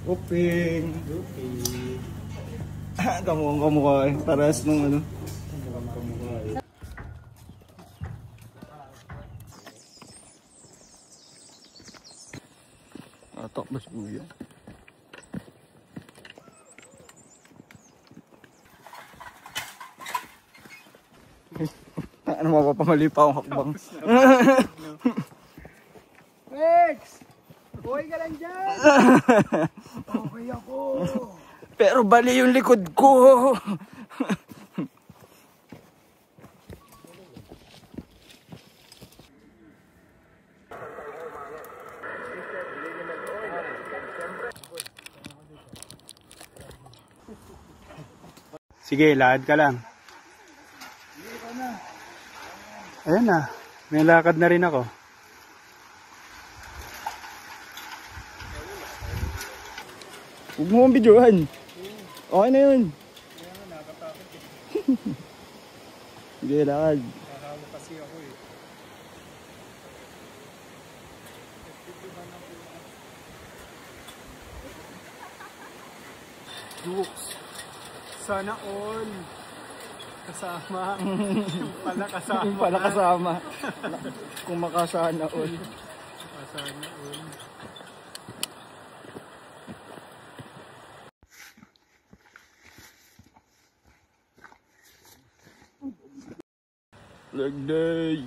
Uping. Kamukha eh. Parehas nung ano. Takbas kuya. Ano mapapamali pa akong hakbang. Rex! Buhay ka lang dyan! Okay ako! Pero bali yung likod ko. Sige, lakad ka lang. Ayan na, may lakad na rin ako. Huwag mo akong videohan. Okay na yun. Sige, lakad. Nakakawa kasi ako eh. Dukes. Sana all. Kasama. Yung pala kasama. Yung pala kasama. Kung makasana all. Kasama all. Leg day.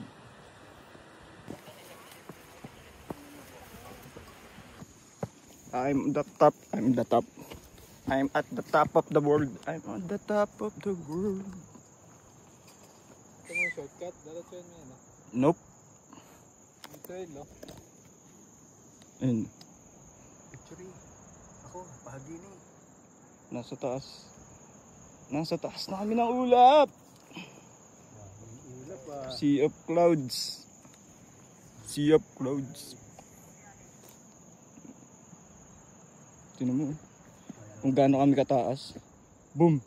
I'm the top. I'm the top. I'm at the top of the world. I'm on the top of the world. Ito mo shortcut. Dalat yun mo yan ah. Nope. Ito yun no? Ayun. Picture ako. Bahagi ni. Nasa taas. Nasa taas na kami ng ulap. Ulap ah. Sea of clouds. Sea of clouds. Tingnan mo. Kung gaano kami kataas. Boom.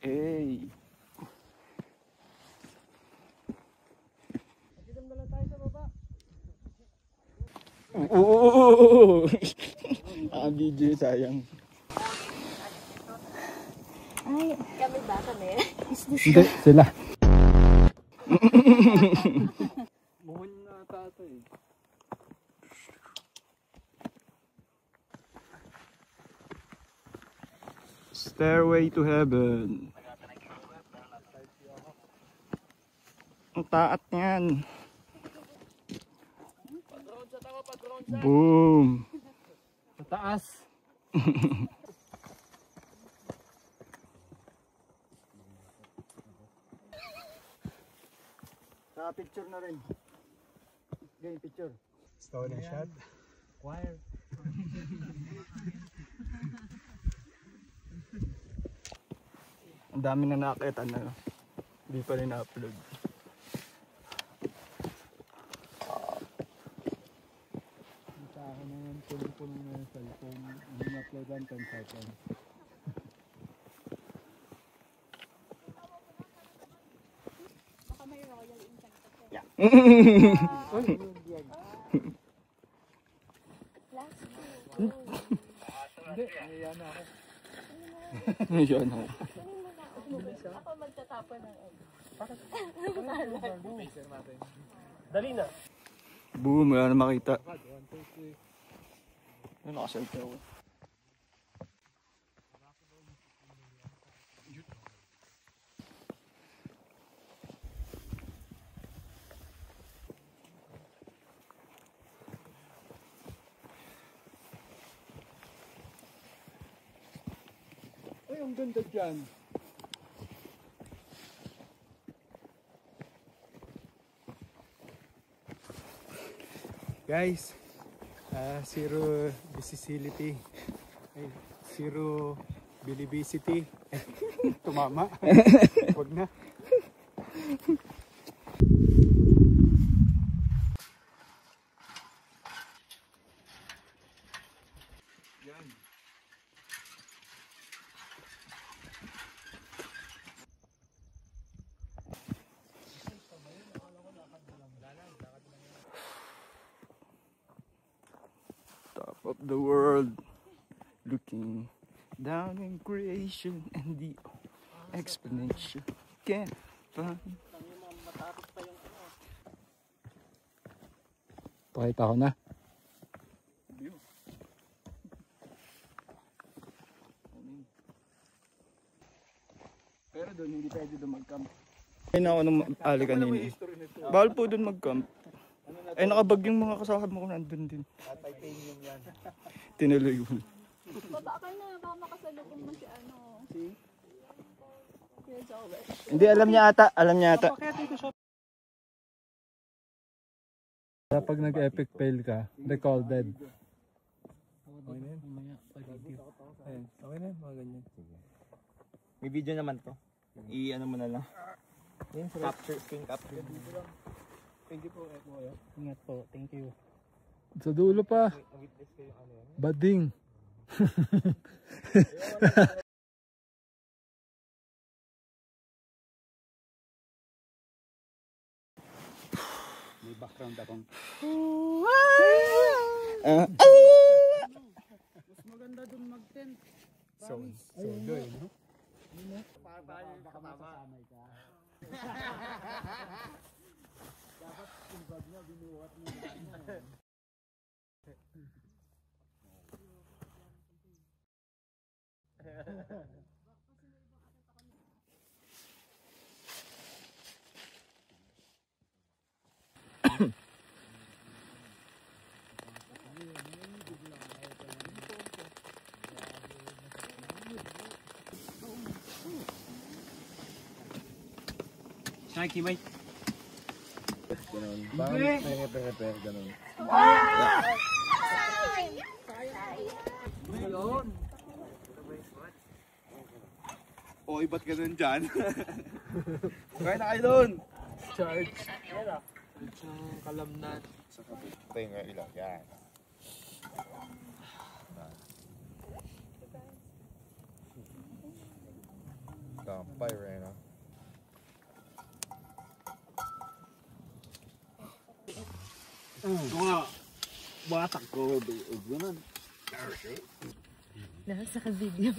Hey. Oo. Video sayang. Ay, kami ba kami? Is this Hindi, sila. Muhon na tato eh. Stairway to heaven. Ang taat niyan. Boom. Sa taas. Sa picture na rin. Game picture. Stolen shot. Choir. Ang dami na nakakita na. Hindi pa rin na-upload. Sa akin na yan. Puno na yung cellphone. Hindi na-upload lang 10 seconds. baka may royal insect. Yeah. Hindi, naiya na ako. Yan ako. Ako magtatapon ng egg. Dali na. Boom, wala na makita. Ano nakasalte ako. Ay, ang ganda dyan. Guys, zero visibility. Ay, zero bilibicity. Tumama. Huwag na. the world, looking down in creation and the explanation can't find. Pakita ko na. Pero doon hindi pwede doon mag-camp. Ay na ako nung ali kanina. Bawal po doon mag-camp. Ay nakabag yung mga kasama ko nandun din. Titanium yan. Tinuloy yun. Baba ka na, baka makasalubong mo si ano. Kuya Joel. Hindi alam niya ata, Kapag nag-epic fail ka, recorded. Okay na yun? Ayan, okay na yun, mga ganyan. May video naman to. I-ano mo na lang. Capture, screen capture. Thank you po, Kuya. Ingat po, thank you. Sa dulo pa. Witness ko yung ano yan. Bading. May background akong. Mas maganda dun mag-tent. So doon, no? Baka masasanay ka. Dapat yung bag niya binuhat mo na. Nike, may. Ganun. Bakit prepare ganun? Oy, ba't ganun dyan? Kaya na kayo doon. Charge. Charge ng kalamnan. Ito yung ilaw. Yan. Campfire, eh, no? Batak ko. Ganun. Nasa ka-video.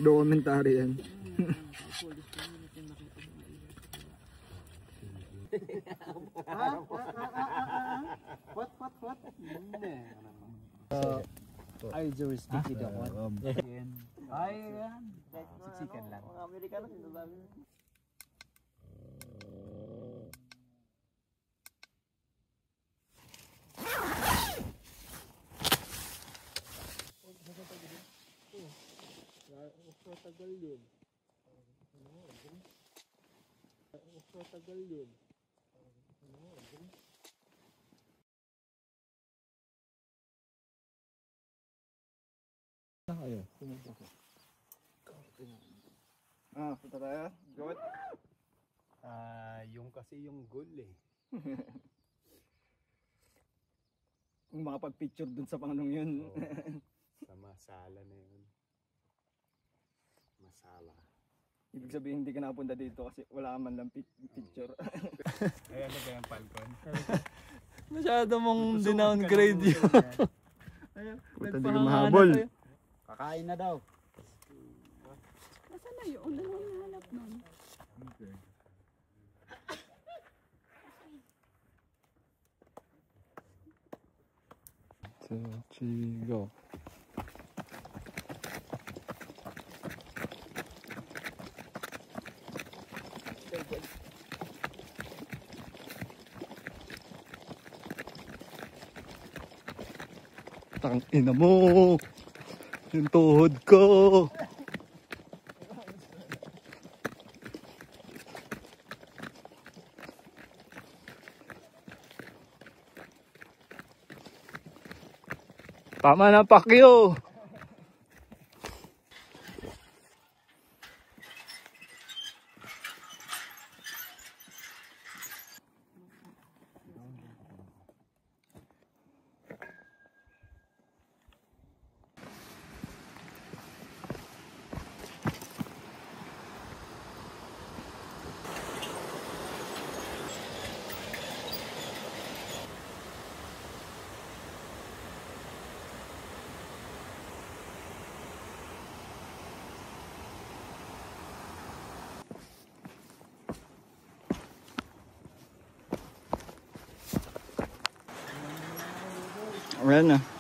Dokumentary yan. What? Ay, jurisdiction ako. Ay, yan. Siksikan lang. Mga Amerikano sinasabi. Matagal yun. Punta tayo. Go it. Yung kasi yung goal eh. Kung makapag-picture dun sa panganong yun. Sa masala na yun. Masala. Ibig sabihin hindi ka nakapunta dito kasi wala man lang picture. Ayan na ba yung Falcon? Masyado mong dinowngrade yun. Punta hindi ka mahabol. Kakain na daw. Nasaan na yun? Ano yung nahanap nun? Okay. Go. Tang ina mo. Yung tuhod ko. Tama na, Pacquiao. Ayan na.